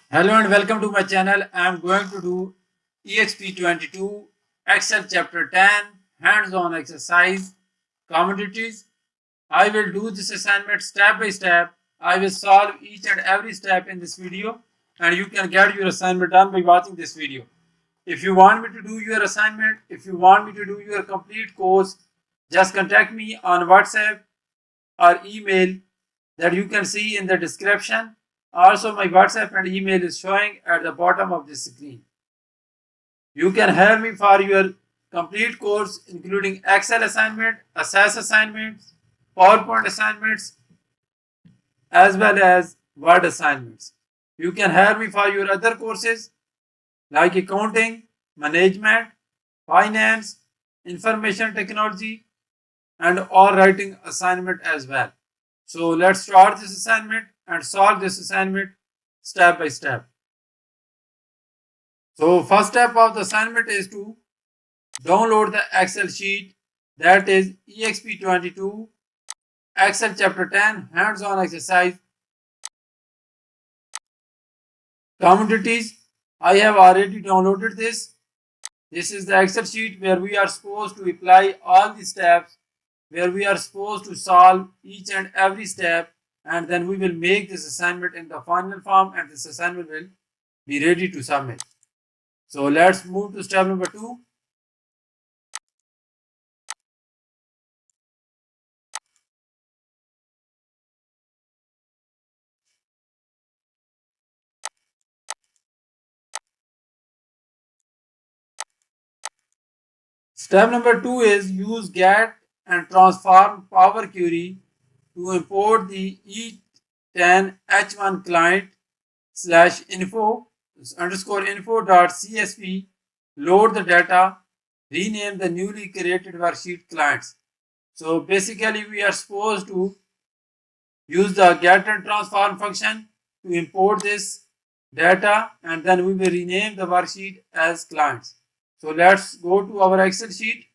Hello and welcome to my channel. I am going to do Exp22 Excel chapter 10 hands-on exercise commodities. I will do this assignment step by step. I will solve each and every step in this video and you can get your assignment done by watching this video. If you want me to do your assignment, if you want me to do your complete course, just contact me on WhatsApp or email that you can see in the description. Also, my WhatsApp and email is showing at the bottom of the screen. You can hire me for your complete course, including Excel assignment, Assess assignments, PowerPoint assignments, as well as Word assignments. You can hire me for your other courses like accounting, management, finance, information technology, and all writing assignment as well. So let's start this assignment and solve this assignment step by step. So first step of the assignment is to download the Excel sheet, that is Exp22 Excel chapter 10 hands-on exercise commodities. I have already downloaded this. This is the Excel sheet where we are supposed to apply all the steps, where we are supposed to solve each and every step, and then we will make this assignment in the final form and this assignment will be ready to submit. So let's move to step number 2. Step number 2 is use get and transform Power Query to import the Ch10 H1 client slash info underscore info.csv, load the data, rename the newly created worksheet clients. So basically we are supposed to use the get and transform function to import this data and then we will rename the worksheet as clients. So let's go to our Excel sheet.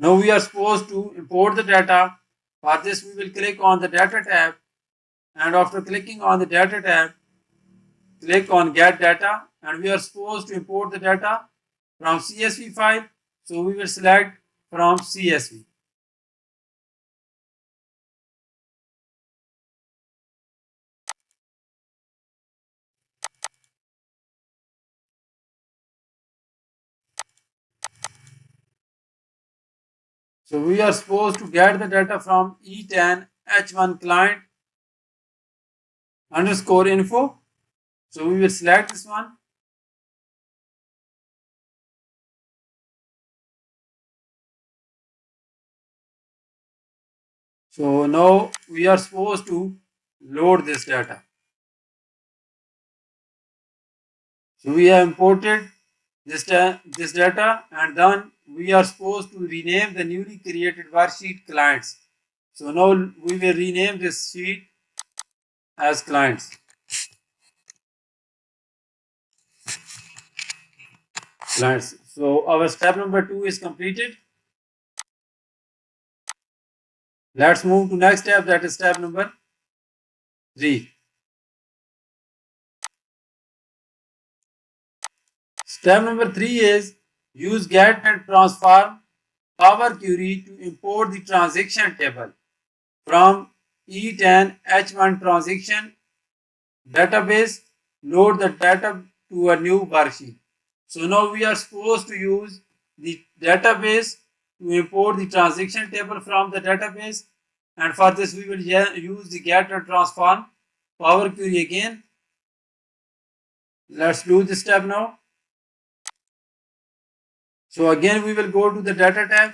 Now we are supposed to import the data. For this we will click on the data tab, and after clicking on the data tab, click on get data, and we are supposed to import the data from CSV file. So we will select from CSV. So we are supposed to get the data from Ch10 H1 client underscore info. So we will select this one. So now we are supposed to load this data. So we have imported this data and then we are supposed to rename the newly created worksheet clients. So now we will rename this sheet as clients. So our step number 2 is completed. Let's move to next step, that is step number 3. Step number 3 is use get and transform Power Query to import the transaction table from Ch10 H1 transaction database, load the data to a new worksheet. So now we are supposed to use the database to import the transaction table from the database, and for this we will use the get and transform Power Query again. Let's do this step now. So again we will go to the data tab.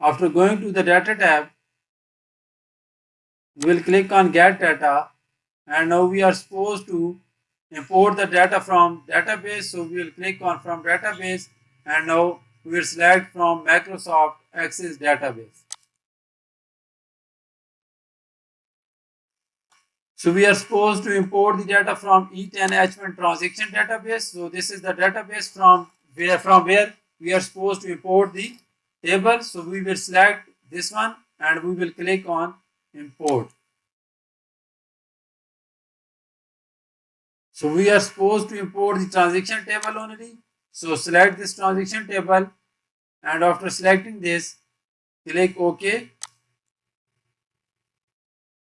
After going to the data tab, we will click on get data, and now we are supposed to import the data from database. So we will click on from database, and now we will select from Microsoft Access database. So we are supposed to import the data from Ch10 H1 transaction database. So this is the database from where we are supposed to import the table. So we will select this one and we will click on import. So we are supposed to import the transaction table only. So select this transaction table, and after selecting this, click OK,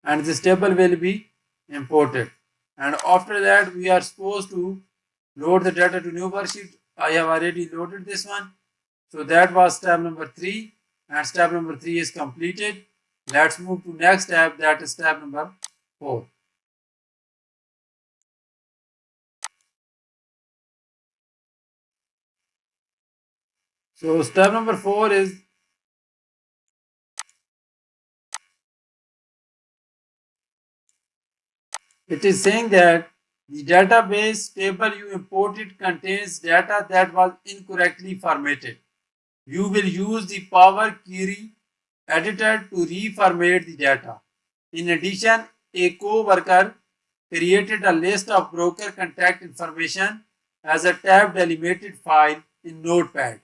and this table will be imported. And after that, we are supposed to load the data to new worksheet. I have already loaded this one. So that was step number 3, and step number 3 is completed. Let's move to next step, that is step number 4. So step number 4 is it is saying that the database table you imported contains data that was incorrectly formatted. You will use the Power Query editor to reformat the data. In addition, a co-worker created a list of broker contact information as a tab delimited file in Notepad.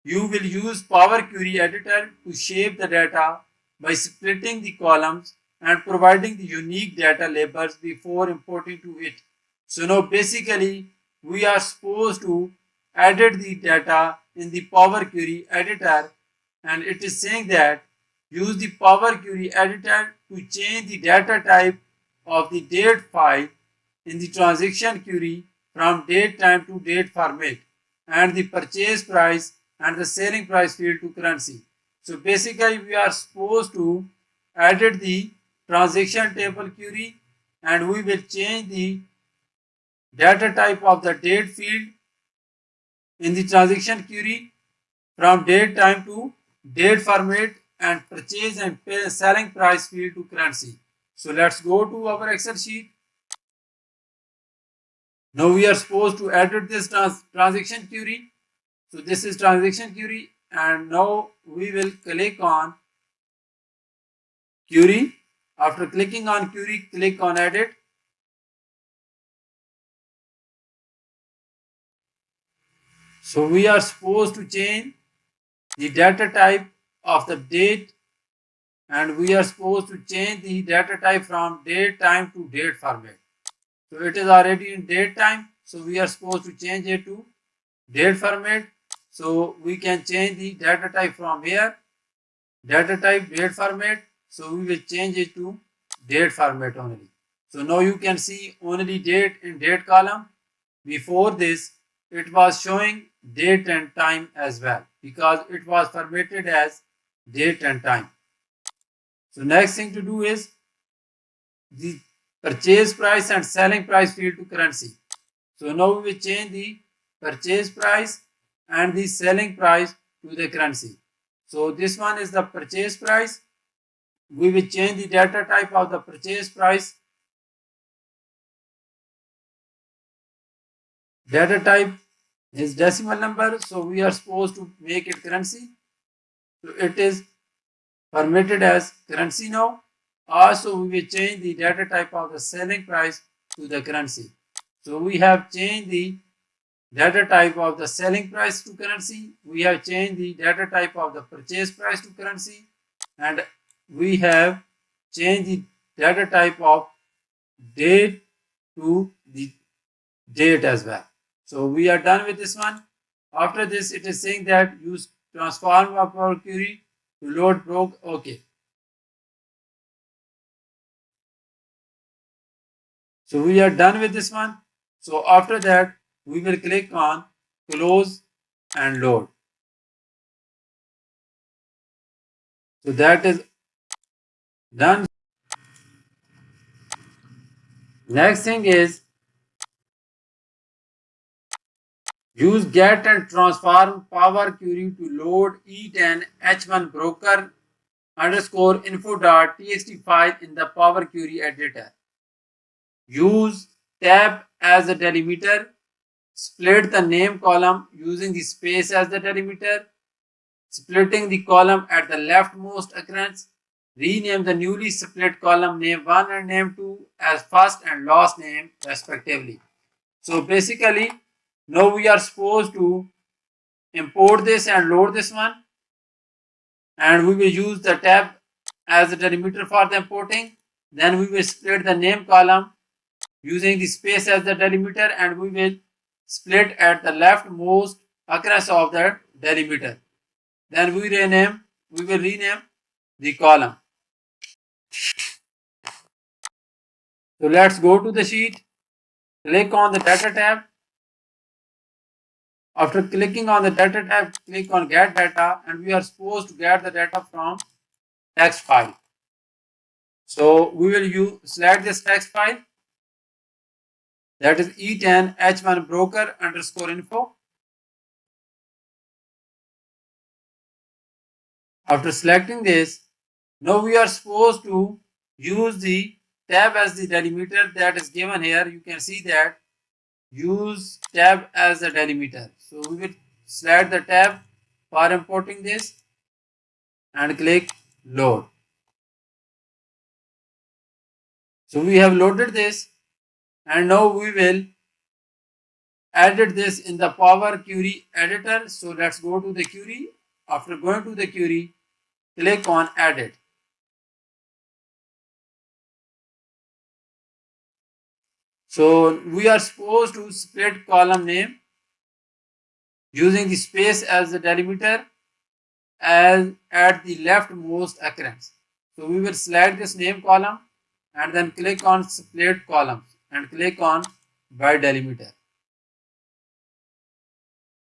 You will use Power Query editor to shape the data by splitting the columns and providing the unique data labels before importing to it. So now basically we are supposed to edit the data in the Power Query editor, and it is saying that use the Power Query editor to change the data type of the date file in the transaction query from date time to date format, and the purchase price and the selling price field to currency. So basically we are supposed to edit the transaction table query, and we will change the data type of the date field in the transaction query from date time to date format, and purchase and selling price field to currency. So let's go to our Excel sheet. Now we are supposed to edit this transaction query. So this is transaction query, and now we will click on query. After clicking on query, click on edit. So we are supposed to change the data type of the date, and we are supposed to change the data type from date time to date format. So it is already in date time, so we are supposed to change it to date format. So we can change the data type from here, data type date format. So we will change it to date format only. So now you can see only date in date column. Before this, it was showing date and time as well, because it was formatted as date and time. So next thing to do is the purchase price and selling price field to currency. So now we will change the purchase price and the selling price to the currency. So this one is the purchase price. We will change the data type of the purchase price. Data type is decimal number, so we are supposed to make it currency. So it is formatted as currency now. Also, we will change the data type of the selling price to the currency. So we have changed the data type of the selling price to currency. We have changed the data type of the purchase price to currency, and we have changed the data type of date to the date as well. So we are done with this one. After this, it is saying that use transform of our query to load proc. Okay. So we are done with this one. So after that, we will click on close and load. So that is done. Next thing is use get and transform power query to load Ch10 H1 broker underscore info.txt file in the power query editor. Use tab as a delimiter. Split the name column using the space as the delimiter. Splitting the column at the leftmost occurrence. Rename the newly split column name 1 and name 2 as first and last name respectively. So basically, now we are supposed to import this and load this one, and we will use the tab as a delimiter for the importing. Then we will split the name column using the space as the delimiter, and we will split at the leftmost occurrence of the delimiter. Then we will rename the column. So let's go to the sheet, click on the data tab. After clicking on the data tab, click on get data, and we are supposed to get the data from text file. So we will select this text file, that is E10 H1 broker underscore info. After selecting this, now we are supposed to use the tab as the delimiter that is given here. You can see that use tab as the delimiter. So we will select the tab for importing this and click load. So we have loaded this, and now we will edit this in the Power Query editor. So let's go to the query. After going to the query, click on edit. So we are supposed to split column name using the space as the delimiter as at the leftmost occurrence. So we will select this name column and then click on split columns and click on by delimiter.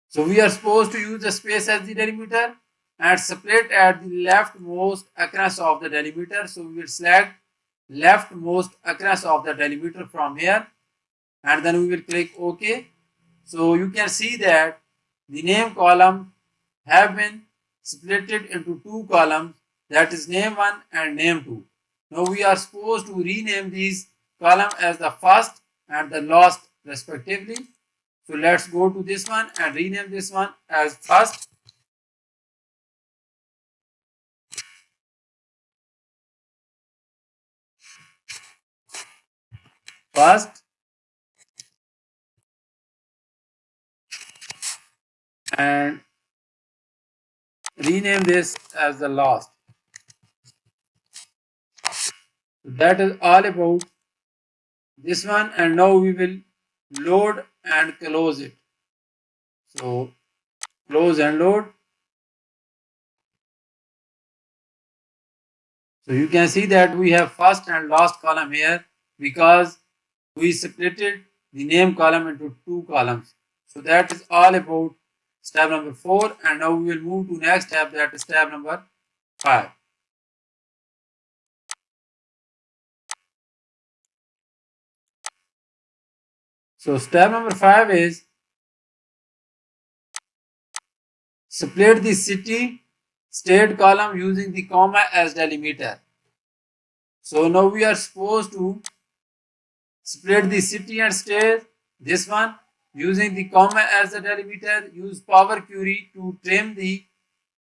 So we are supposed to use the space as the delimiter and split at the leftmost occurrence of the delimiter. So we will select leftmost occurrence of the delimiter from here, and then we will click OK. So you can see that the name column have been splitted into two columns, that is name 1 and name 2. Now we are supposed to rename these columns as the first and the last respectively. So let's go to this one and rename this one as first. First, and rename this as the last. So that is all about this one, and now we will load and close it. So close and load. So you can see that we have first and last column here because we splitted the name column into two columns. So that is all about step number 4, and now we will move to next step, that is step number 5. So step number 5 is split the city state column using the comma as delimiter. So now we are supposed to split the city and state, this one, using the comma as the delimiter. Use Power Query to trim the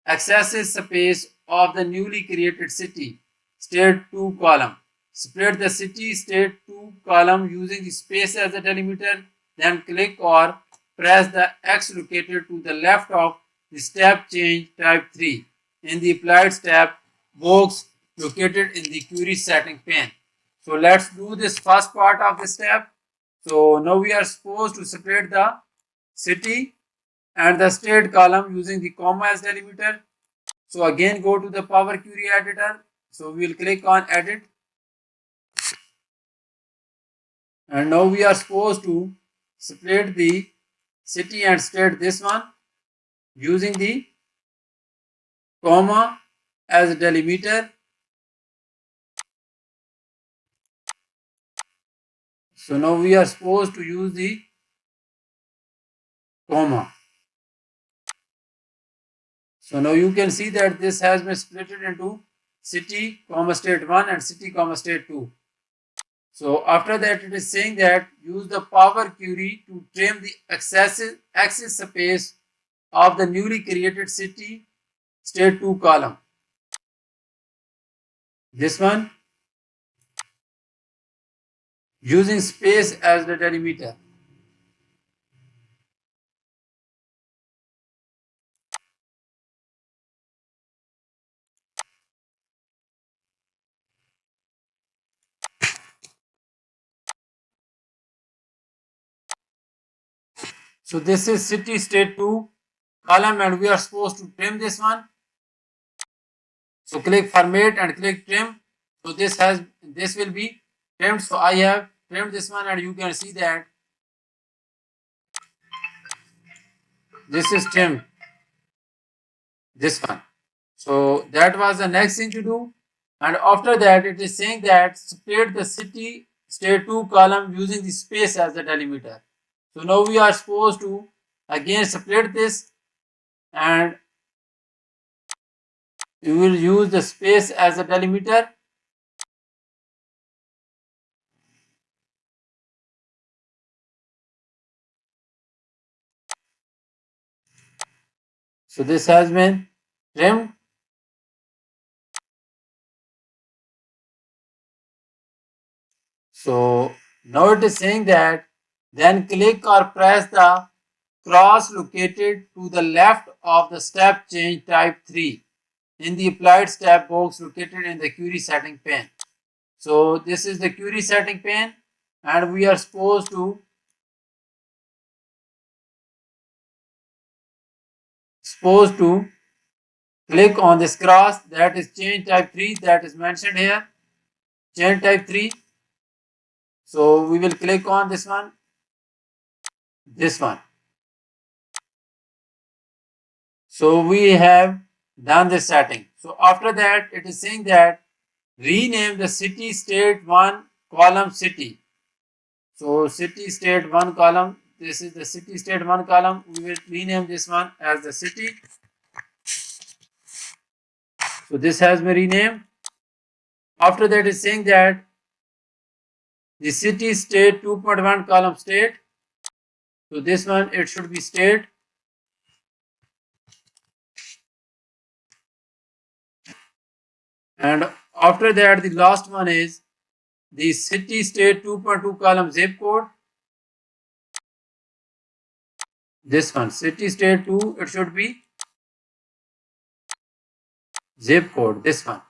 excessive space of the newly created city state 2 column. Split the city state 2 column using the space as a delimiter, then click or press the X located to the left of the step change type 3 in the applied step box located in the query setting pane. So let's do this first part of the step. So now we are supposed to separate the city and the state column using the comma as delimiter. So again go to the Power Query editor. So we will click on edit, and now we are supposed to split the city and state, this one, using the comma as delimiter. So now we are supposed to use the comma. So now you can see that this has been split into city comma state 1 and city comma state 2. So after that it is saying that use the Power Query to trim the excessive space of the newly created city state 2 column. This one, using space as the delimiter. So this is city state 2 column and we are supposed to trim this one. So click format and click trim. So this will be trimmed. So I have trimmed this one and you can see that this is trimmed, this one. So that was the next thing to do. And after that it is saying that split the city state 2 column using the space as the delimiter. So now we are supposed to again split this and we will use the space as a delimiter. So this has been trimmed. So now it is saying that then click or press the cross located to the left of the step change type 3 in the applied step box located in the query setting pane. So this is the query setting pane and we are supposed to click on this cross, that is change type 3, that is mentioned here, change type 3. So we will click on this one, this one. So we have done this setting. So after that it is saying that rename the city state 1 column city. So city state 1 column, this is the city state 1 column. We will rename this one as the city. So this has been renamed. After that is saying that the city state 2.1 column state. So this one it should be state. And after that the last one is the city state 2.2 column zip code. This one city state 2 it should be zip code, this one.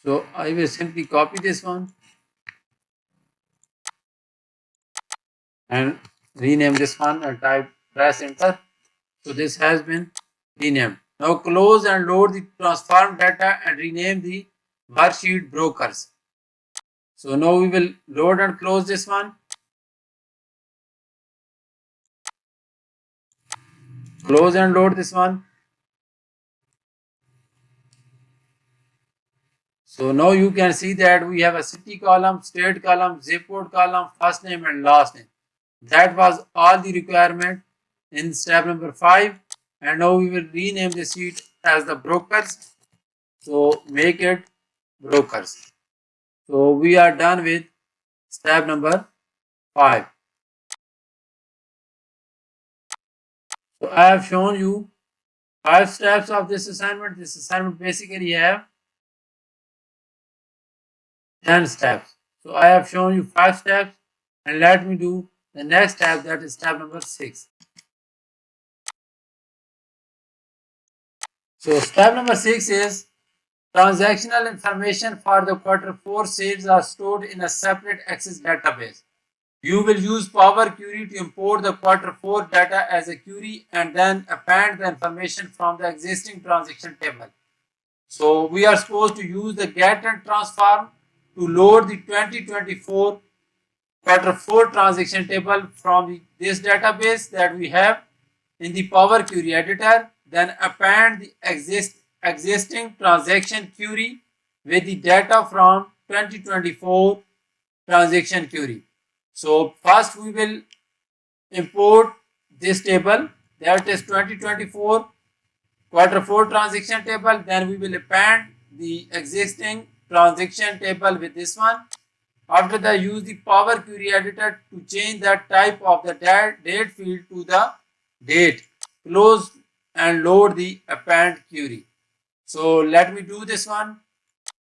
So I will simply copy this one and rename this one and press enter. So this has been renamed. Now close and load the transform data and rename the worksheet brokers. So now we will load and close this one. Close and load this one. So now you can see that we have a city column, state column, zip code column, first name and last name. That was all the requirement in step number 5. And now we will rename the sheet as the brokers. So make it brokers. So we are done with step number 5. So I have shown you 5 steps of this assignment. This assignment basically have 10 steps. So I have shown you 5 steps and let me do the next step, that is step number 6. So step number 6 is transactional information for the quarter 4 sales are stored in a separate Access database. You will use Power Query to import the quarter 4 data as a query and then append the information from the existing transaction table. So we are supposed to use the get and transform to load the 2024 quarter 4 transaction table from this database that we have in the Power Query editor, then append the existing transaction query with the data from 2024 transaction query. So first we will import this table, that is 2024 quarter 4 transaction table, then we will append the existing transaction table with this one. After that, use the Power Query editor to change the type of the date field to the date. Close and load the append query. So let me do this one.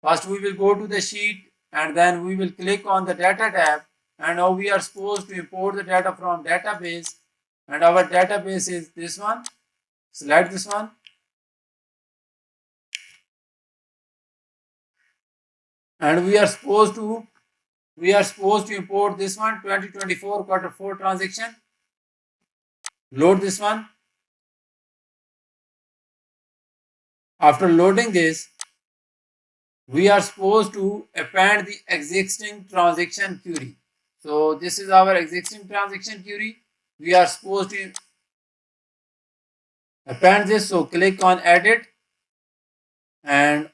First we will go to the sheet and then we will click on the data tab, and now we are supposed to import the data from database, and our database is this one. Select this one. And we are supposed to we are supposed to import this one, 2024 quarter 4 transaction. Load this one. After loading this, we are supposed to append the existing transaction query. So this is our existing transaction query. We are supposed to append this. So click on edit, and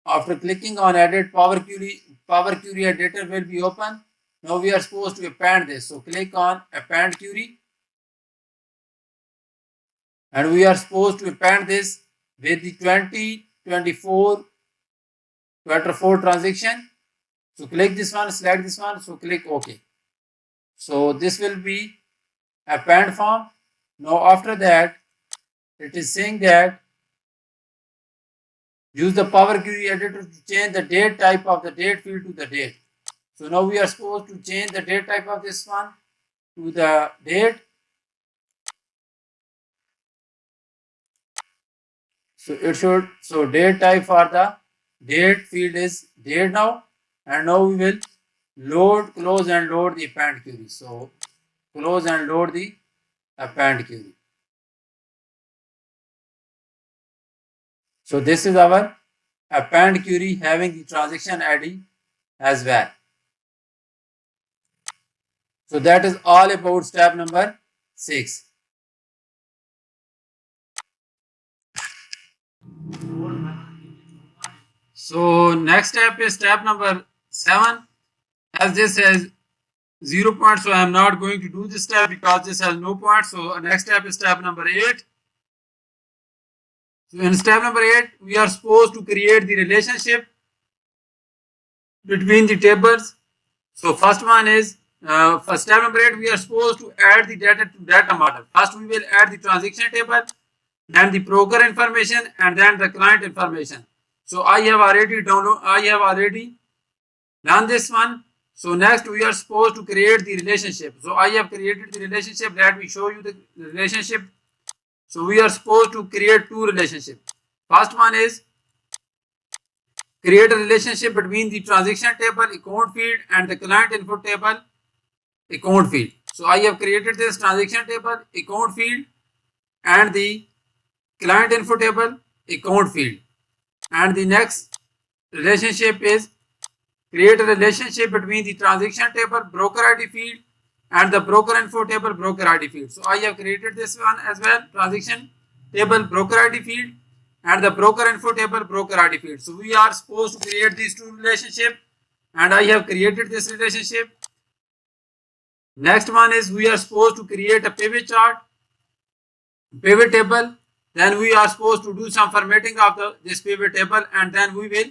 after clicking on edit, Power Query editor will be open. Now we are supposed to append this. So click on append query, and we are supposed to append this with the 2024 quarter 4 transaction. So click this one, select this one, so click OK. So this will be append form. Now after that, it is saying that use the Power Query editor to change the date type of the date field to the date. So now we are supposed to change the date type of this one to the date. So it should, so date type for the date field is date now, and now we will load, close and load the append query. So close and load the append query. So this is our append query having the transaction ID as well. So that is all about step number 6. So next step is step number 7. As this has 0 points, so I am not going to do this step because this has no points. So next step is step number 8. So in step number 8, we are supposed to create the relationship between the tables. So first one is, for step number 8, we are supposed to add the data to data model. First we will add the transaction table, then the broker information, and then the client information. So I have already done this one. So next we are supposed to create the relationship. So I have created the relationship. Let me show you the relationship. So we are supposed to create two relationships. First one is create a relationship between the transaction table account field and the client info table account field. So I have created this transaction table account field and the client info table account field. And the next relationship is create a relationship between the transaction table broker ID field and the broker info table broker ID field. So I have created this one as well, transaction table broker ID field and the broker info table broker ID field. So we are supposed to create these two relationships, and I have created this relationship. Next one is we are supposed to create a pivot chart, pivot table. Then we are supposed to do some formatting of this pivot table, and then we will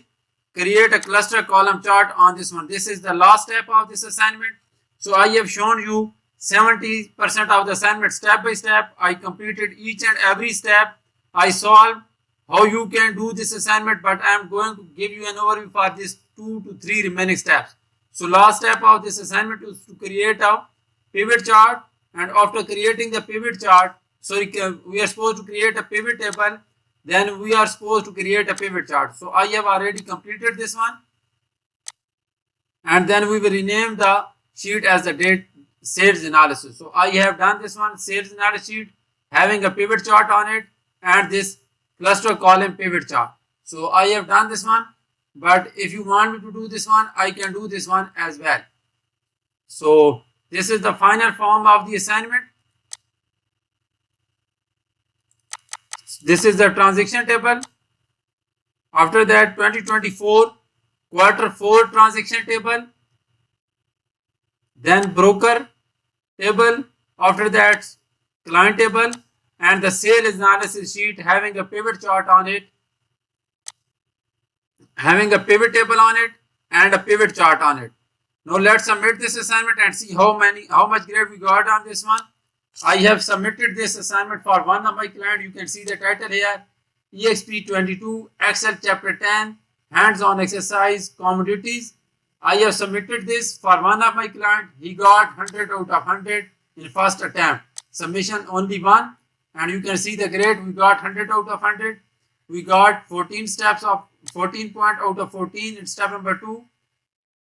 create a cluster column chart on this one. This is the last step of this assignment. So I have shown you 70% of the assignment step by step. I completed each and every step. I solved how you can do this assignment, but I am going to give you an overview for these 2 to 3 remaining steps. So last step of this assignment is to create a pivot chart, and after creating the pivot chart, we are supposed to create a pivot table, then we are supposed to create a pivot chart. So I have already completed this one, and then we will rename the sheet as the date sales analysis. So I have done this one, sales analysis sheet having a pivot chart on it and this cluster column pivot chart. So I have done this one, but if you want me to do this one, I can do this one as well. So this is the final form of the assignment. This is the transaction table. After that, 2024 quarter 4 transaction table, then broker table, after that client table, and the sales analysis sheet having a pivot chart on it, having a pivot table on it and a pivot chart on it. Now let's submit this assignment and see how much grade we got on this one. I have submitted this assignment for one of my client. You can see the title here, Exp22 Excel chapter 10 hands-on exercise commodities. I have submitted this for one of my client. He got 100 out of 100 in first attempt. Submission only one, and you can see the grade. We got 100 out of 100. We got 14 steps of 14 point out of 14 in step number 2.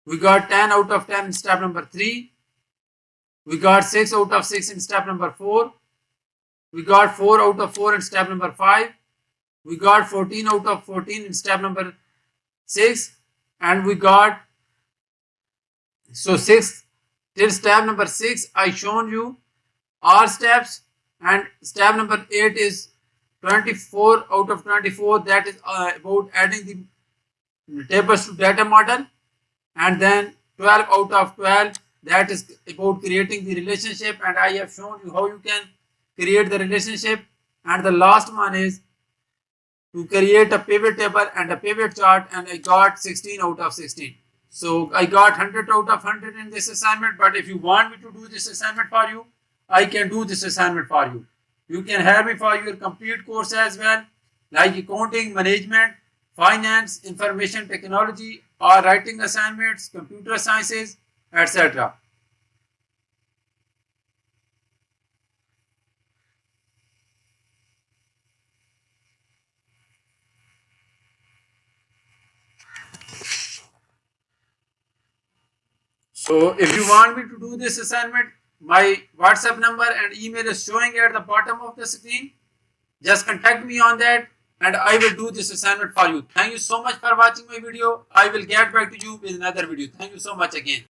We got 10 out of 10 in step number 3. We got 6 out of 6 in step number 4. We got 4 out of 4 in step number 5. We got 14 out of 14 in step number 6. And we got, so 6 till step number 6 I shown you all steps, and step number 8 is 24 out of 24, that is about adding the tables to data model, and then 12 out of 12, that is about creating the relationship, and I have shown you how you can create the relationship. And the last one is to create a pivot table and a pivot chart, and I got 16 out of 16. So I got 100 out of 100 in this assignment, but if you want me to do this assignment for you, I can do this assignment for you. You can have me for your complete course as well, like accounting, management, finance, information technology, or writing assignments, computer sciences, etc. So if you want me to do this assignment, my WhatsApp number and email is showing at the bottom of the screen. Just contact me on that and I will do this assignment for you. Thank you so much for watching my video. I will get back to you with another video. Thank you so much again.